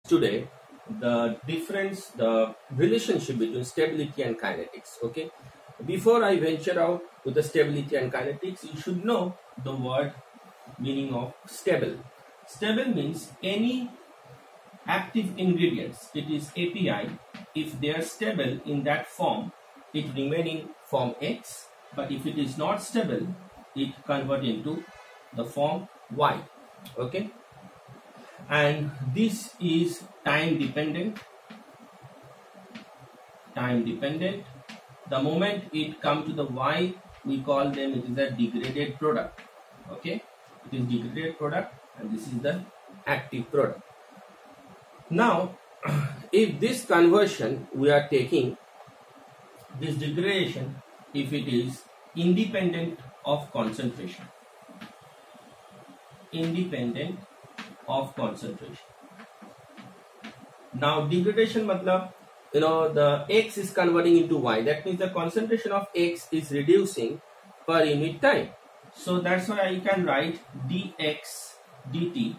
today the relationship between stability and kinetics. Okay, before I venture out to the stability and kinetics, you should know the word meaning of stable. Stable means any active ingredients, it is API, if they are stable in that form, it remaining form X, but if it is not stable, it convert into the form Y. Okay, and this is time dependent. The moment it come to the Y, we call them, it is a degraded product. Okay, it is degraded product, and this is the active product. Now if this conversion we are taking this degradation, if it is independent of concentration, now degradation matlab, the X is converting into Y, that means the concentration of X is reducing per unit time. So that's why I can write dx dt,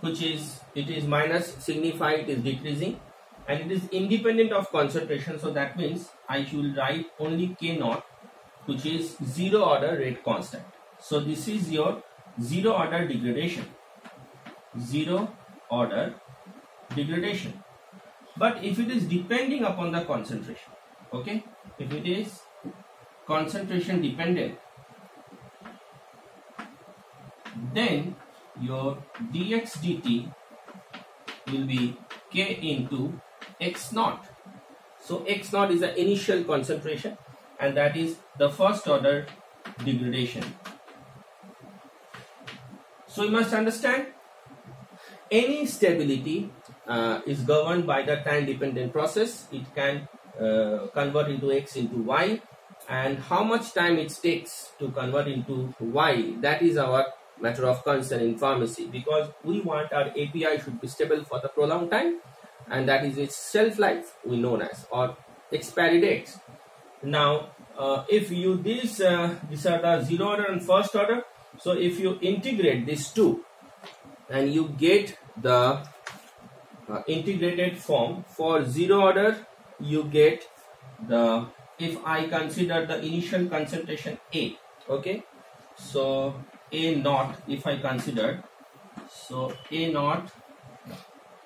which is, it is minus signify it is decreasing, and it is independent of concentration. So that means I should write only K naught, which is zero order rate constant. So this is your zero order degradation. But if it is depending upon the concentration, okay, if it is concentration dependent, then your dx dt will be K into X naught. So X naught is the initial concentration, and that is the first order degradation. So you must understand, any stability is governed by the time dependent process. It can convert into X into Y, and how much time it takes to convert into Y, that is our matter of concern in pharmacy, because we want our API should be stable for the prolonged time, and that is its shelf life, we known as, or expiry dates. Now if you these are the zero order and first order, so if you integrate these two and you get the integrated form, for zero order you get the, if I consider the initial concentration A, okay, so A naught, if I consider, so A naught,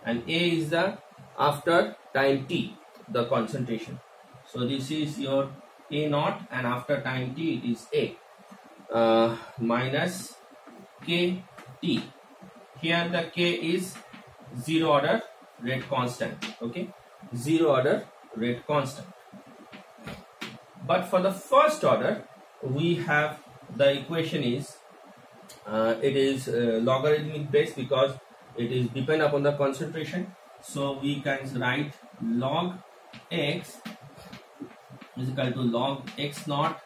and A is the after time t, the concentration. So this is your A naught, and after time t it is A minus K t. Here the K is zero order rate constant. Okay, zero order rate constant. But for the first order, we have the equation is it is logarithmic based, because it is depend upon the concentration. So we can write log x is equal to log x naught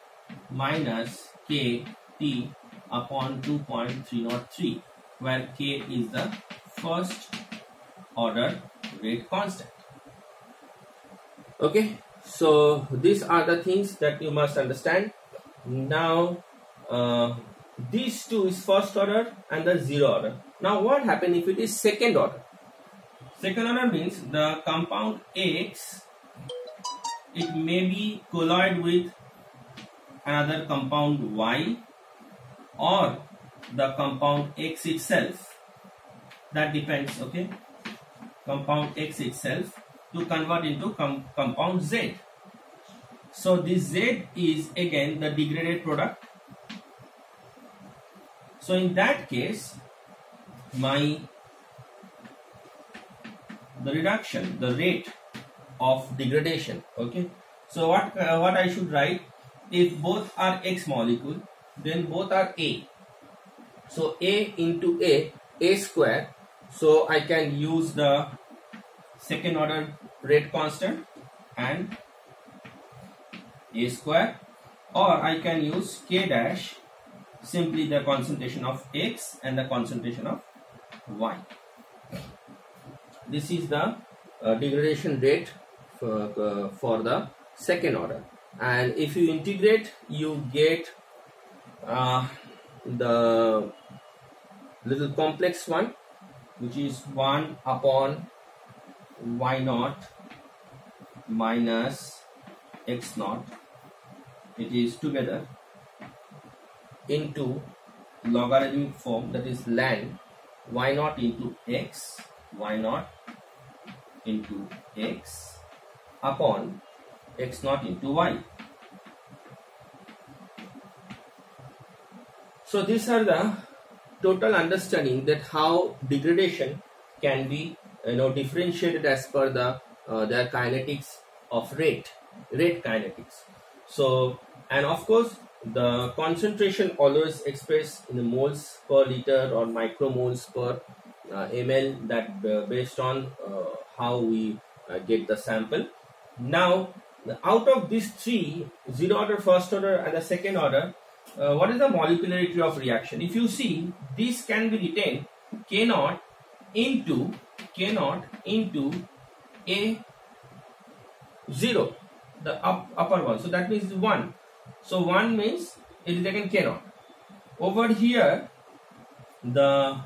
minus K t upon 2.303, where K is the first order rate constant. Okay, so these are the things that you must understand. Now these two is first order and the zero order. Now what happens if it is second order? Second order means the compound X, it may be colloid with another compound Y, or the compound X itself, that depends, okay, compound X itself, to convert into compound Z. So this Z is again the degraded product. So in that case, the rate of degradation, okay. So what I should write, if both are X molecule, then both are A. So A into A square. So I can use the second order rate constant and A square, or I can use K dash, simply the concentration of X and the concentration of Y. This is the degradation rate for the second order, and if you integrate, you get the little complex one, which is 1 upon y naught minus x naught, it is together into logarithmic form, that is ln y naught into x, y naught into x upon x naught into y. So these are the total understanding that how degradation can be differentiated as per the their kinetics of rate kinetics. So, and of course the concentration always expressed in the moles per liter or micromoles per ml, that based on how we get the sample. Now out of these three, zero order, first order and the second order, what is the molecularity of reaction? If you see, this can be written K naught into A 0, the upper one, so that means 1. So 1 means it is taken K naught. Over here, the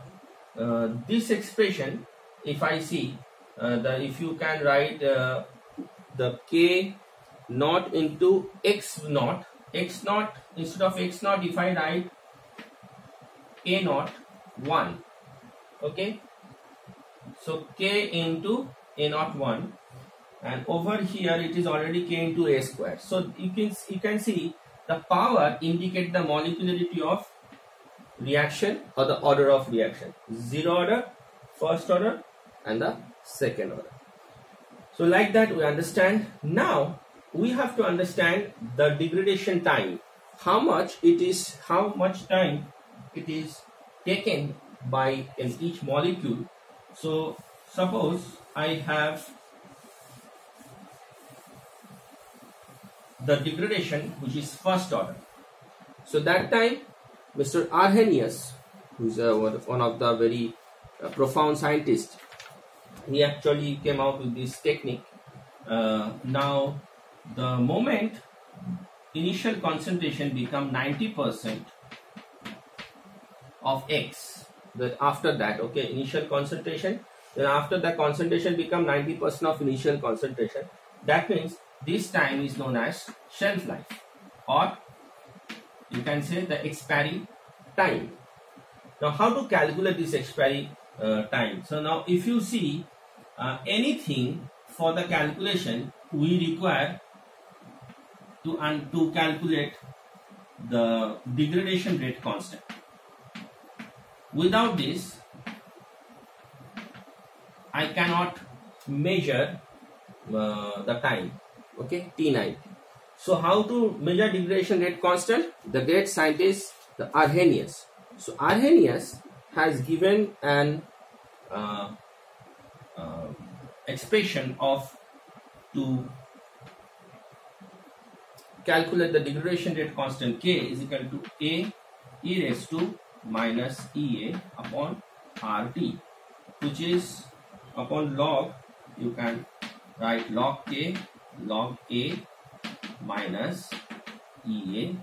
this expression, if I see, if you can write the K naught into x naught, instead of x naught, if I write A naught 1, okay, so K into A naught 1, and over here it is already K into A square. So you can see the power indicate the molecularity of reaction or the order of reaction, zero order, first order and the second order. So like that we understand. Now we have to understand the degradation time, how much time it is taken by in each molecule. So suppose I have the degradation which is first order. So that time Mr. Arrhenius, who is one of the very profound scientists, he actually came out with this technique. Now the moment initial concentration become 90% of X, that after that, okay, initial concentration, then after the concentration become 90% of initial concentration, that means this time is known as shelf life, or you can say the expiry time. Now how to calculate this expiry time? So now if you see anything for the calculation, we require to calculate the degradation rate constant. Without this, I cannot measure the time, okay, T90. So how to measure degradation rate constant? The great scientist, the Arrhenius. So Arrhenius has given an expression of to calculate the degradation rate constant. K is equal to A e raised to minus EA upon RT, which is upon log, you can write log K log A minus EA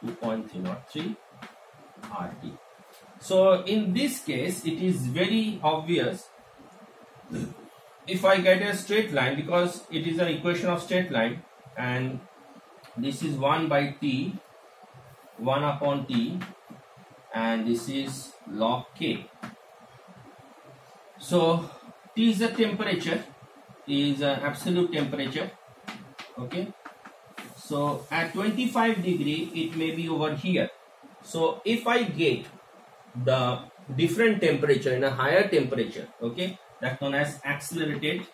2.303 RT. So in this case it is very obvious. If I get a straight line, because it is an equation of straight line, and this is 1 by T, 1 upon T, and this is log K. So T is the temperature, T is an absolute temperature, okay. So at 25 degree it may be over here. So if I get the different temperature in a higher temperature, okay, that's known as accelerated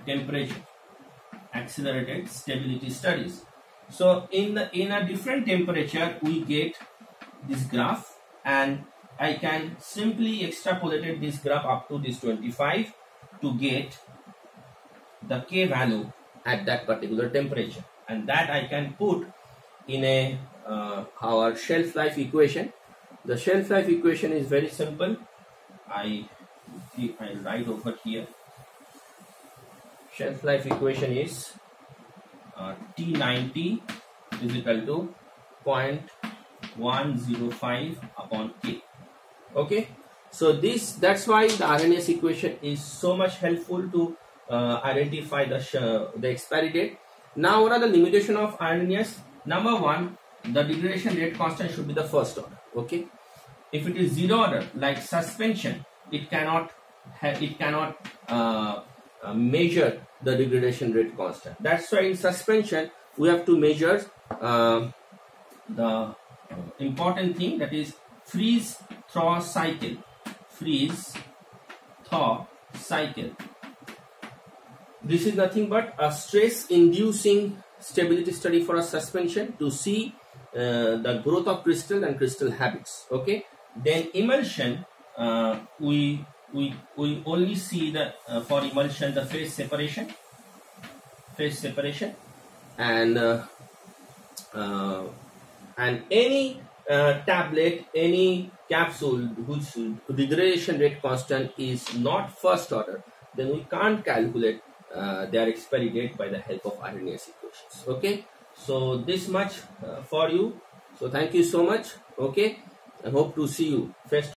temperature, accelerated stability studies. So in a different temperature we get this graph, and I can simply extrapolate this graph up to this 25 to get the K value at that particular temperature, and that I can put in a our shelf life equation. The shelf life equation is very simple. I'll write over here. Shelf life equation is T90 is equal to 105 upon K. Okay, so that's why the Arrhenius equation is so much helpful to identify the expiry date. Now, what are the limitations of Arrhenius? Number one, the degradation rate constant should be the first order. Okay, if it is zero order like suspension, it cannot measure the degradation rate constant. That's why in suspension we have to measure the important thing, that is freeze-thaw cycle. Freeze-thaw cycle. This is nothing but a stress-inducing stability study for a suspension to see the growth of crystal and crystal habits. Okay. Then emulsion, we only see the for emulsion the phase separation, and any tablet, any capsule whose degradation rate constant is not first order, then we can't calculate their expiry date by the help of Arrhenius equations. Okay, so this much for you. So thank you so much. Okay, I hope to see you face